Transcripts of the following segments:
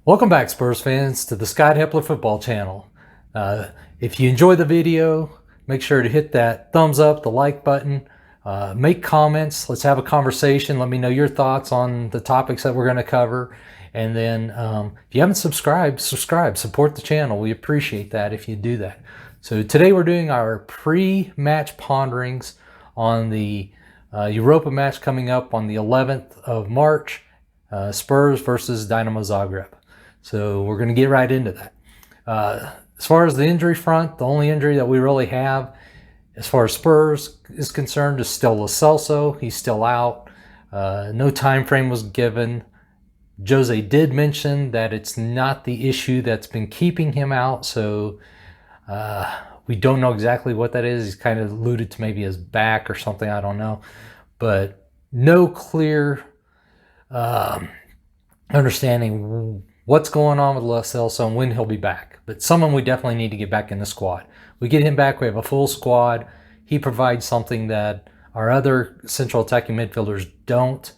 Welcome back, Spurs fans, to the Scott Hepler Football Channel. If you enjoyed the video, make sure to hit that thumbs up, the like button, make comments. Let's have a conversation. Let me know your thoughts on the topics that we're going to cover. And then if you haven't subscribed, subscribe. Support the channel. We appreciate that if you do that. So today we're doing our pre-match ponderings on the Europa match coming up on the 11th of March, Spurs versus Dinamo Zagreb. So we're going to get right into that. As far as the injury front, the only injury that we really have as far as Spurs is concerned is still Lo Celso. He's still out. No time frame was given. Jose did mention that it's not the issue that's been keeping him out, so we don't know exactly what that is. He's kind of alluded to maybe his back or something, I don't know. But no clear understanding what's going on with Lo Celso and when he'll be back. But someone we definitely need to get back in the squad. We get him back, we have a full squad. He provides something that our other central attacking midfielders don't.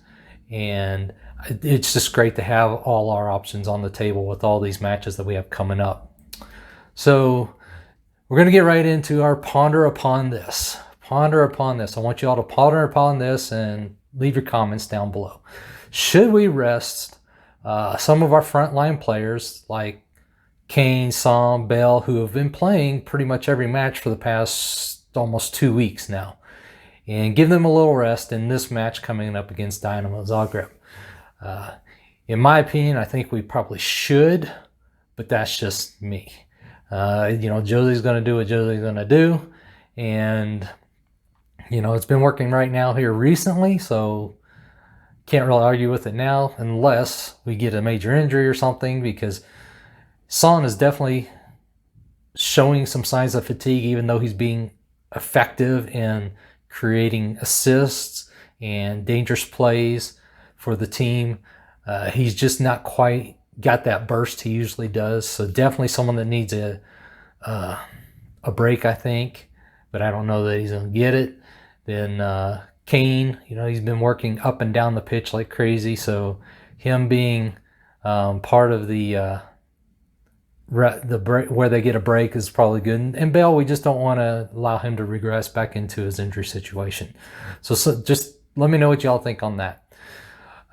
And it's just great to have all our options on the table with all these matches that we have coming up. So we're going to get right into our ponder upon this. Ponder upon this. I want you all to ponder upon this and leave your comments down below. Should we rest some of our frontline players like Kane, Son, Bale, who have been playing pretty much every match for the past almost 2 weeks now, and give them a little rest in this match coming up against Dinamo Zagreb? In my opinion, I think we probably should, but that's just me. Jose's going to do what Jose's going to do, and it's been working right now here recently, so can't really argue with it now unless we get a major injury or something, because Son is definitely showing some signs of fatigue, even though he's being effective in creating assists and dangerous plays for the team. He's just not quite got that burst he usually does. So definitely someone that needs a break, I think, but I don't know that he's going to get it. Then Kane, he's been working up and down the pitch like crazy. So him being part of the break, where they get a break, is probably good. And Bale, we just don't want to allow him to regress back into his injury situation. So just let me know what y'all think on that.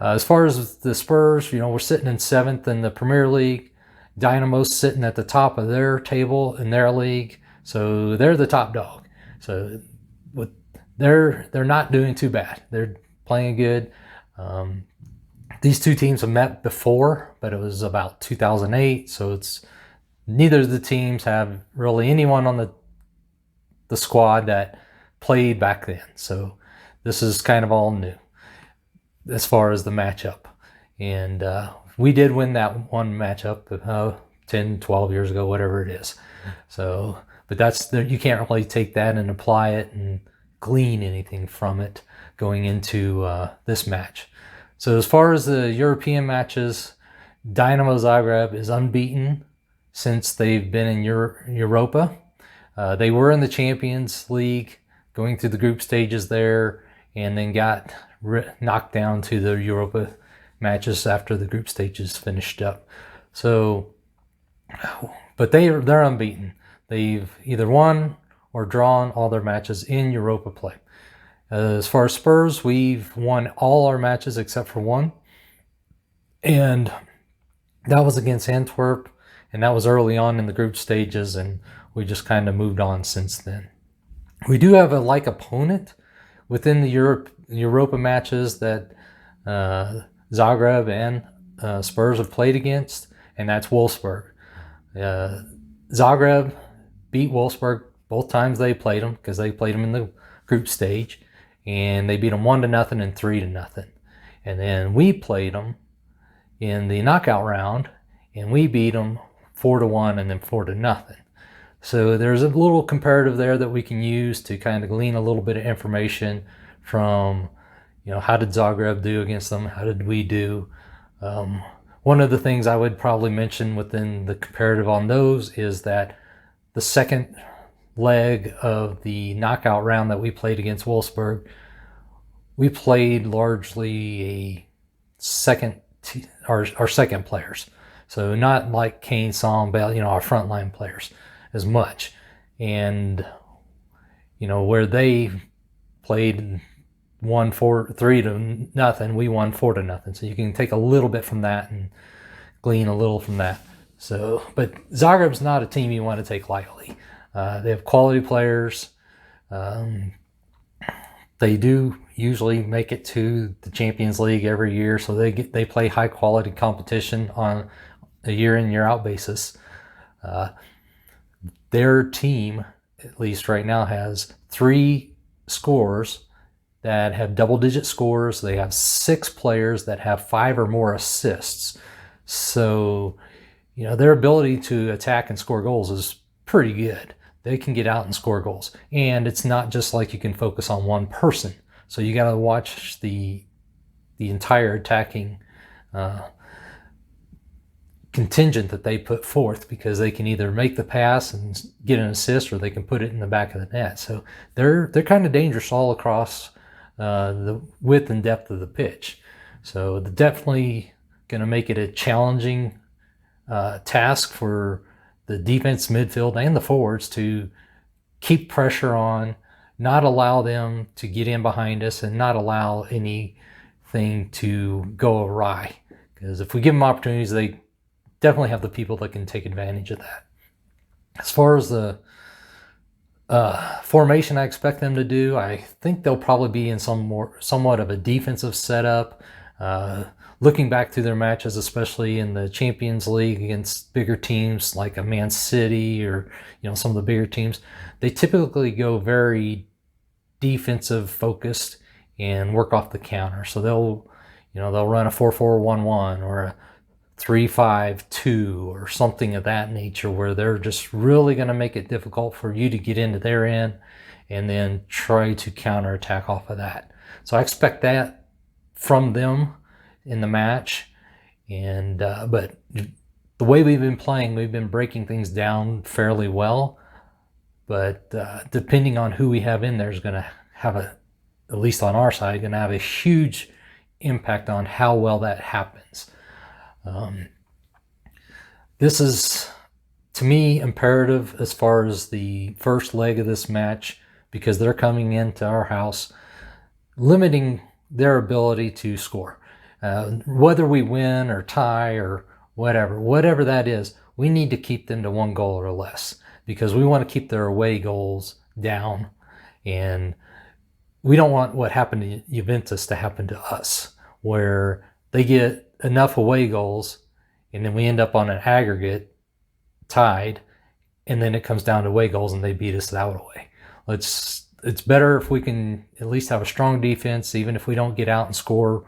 As far as the Spurs, we're sitting in 7th in the Premier League. Dynamo's sitting at the top of their table in their league. So they're the top dog. So they're not doing too bad. They're playing good. These two teams have met before, but it was about 2008. So it's neither of the teams have really anyone on the squad that played back then. So this is kind of all new as far as the matchup. And we did win that one matchup 10, 12 years ago, whatever it is. So, but you can't really take that and apply it and glean anything from it going into this match. So as far as the European matches, Dinamo Zagreb is unbeaten since they've been in Europa. They were in the Champions League, going through the group stages there, and then got knocked down to the Europa matches after the group stages finished up. So, but they're unbeaten. They've either won or drawn all their matches in Europa play. As far as Spurs, we've won all our matches except for one, and that was against Antwerp, and that was early on in the group stages, and we just kind of moved on since then. We do have a like opponent within the Europa matches that Zagreb and Spurs have played against, and that's Wolfsburg. Zagreb beat Wolfsburg both times they played them, because they played them in the group stage, and they beat them 1-0 and 3-0. And then we played them in the knockout round, and we beat them 4-1 and then 4-0. So there's a little comparative there that we can use to kind of glean a little bit of information from, how did Zagreb do against them? How did we do? One of the things I would probably mention within the comparative on those is that the second leg of the knockout round that we played against Wolfsburg, we played largely our second players. So not like Kane, Son, Bale, our frontline players as much. And, where they played 3-0, we won 4-0. So you can take a little bit from that and glean a little from that. So, but Zagreb's not a team you want to take lightly. They have quality players. They do usually make it to the Champions League every year, so they play high quality competition on a year in year out basis. Their team, at least right now, has 3 scorers that have double-digit scores. They have 6 players that have 5 or more assists. So, their ability to attack and score goals is pretty good. They can get out and score goals. And it's not just like you can focus on one person. So you got to watch the entire attacking contingent that they put forth, because they can either make the pass and get an assist, or they can put it in the back of the net. So they're kind of dangerous all across the width and depth of the pitch. So they're definitely going to make it a challenging task for the defense, midfield, and the forwards to keep pressure on, not allow them to get in behind us, and not allow anything to go awry. Because if we give them opportunities, they definitely have the people that can take advantage of that. As far as the formation I expect them to do, I think they'll probably be in somewhat of a defensive setup. Looking back through their matches, especially in the Champions League against bigger teams like a Man City or some of the bigger teams, they typically go very defensive focused and work off the counter. So they'll run a 4-4-1-1 or a 3-5-2 or something of that nature, where they're just really going to make it difficult for you to get into their end and then try to counterattack off of that. So I expect that from them in the match. And but the way we've been playing, we've been breaking things down fairly well. But depending on who we have in there is going to have at least on our side, going to have a huge impact on how well that happens. This is, to me, imperative as far as the first leg of this match, because they're coming into our house, limiting their ability to score. Whether we win or tie or whatever that is, we need to keep them to 1 goal or less, because we want to keep their away goals down, and we don't want what happened to Juventus to happen to us, where they get enough away goals and then we end up on an aggregate tied, and then it comes down to away goals and they beat us that way. It's better if we can at least have a strong defense, even if we don't get out and score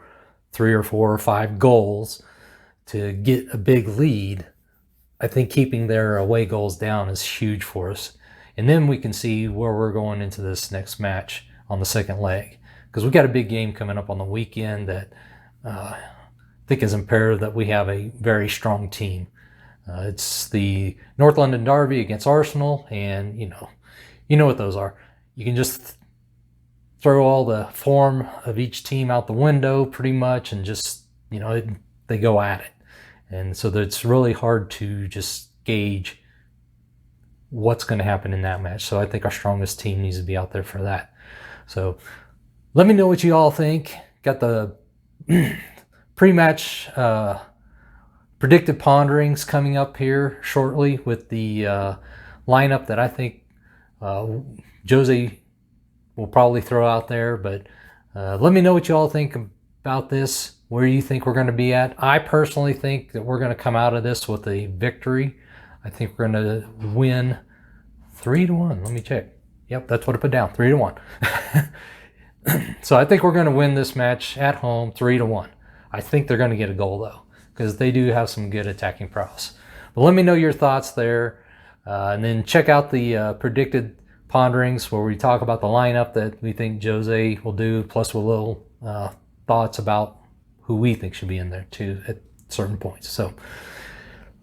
3 or 4 or 5 goals to get a big lead. I think keeping their away goals down is huge for us. And then we can see where we're going into this next match on the second leg, because we've got a big game coming up on the weekend that I think is imperative that we have a very strong team. It's the North London Derby against Arsenal, and you know what those are. You can just throw all the form of each team out the window pretty much, and just they go at it. And so it's really hard to just gauge what's going to happen in that match. So I think our strongest team needs to be out there for that. So let me know what you all think. Got the pre-match predicted ponderings coming up here shortly with the lineup that I think Jose will probably throw out there. But let me know what you all think about this, where you think we're going to be at. I personally think that we're going to come out of this with a victory. I think we're going to win 3-1. Let me check. Yep, that's what I put down, 3-1. So I think we're going to win this match at home 3-1. I think they're going to get a goal, though, because they do have some good attacking prowess. But let me know your thoughts there. And then check out the predicted ponderings, where we talk about the lineup that we think Jose will do, plus with little thoughts about who we think should be in there, too, at certain points. So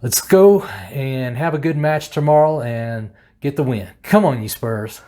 let's go and have a good match tomorrow and get the win. Come on, you Spurs.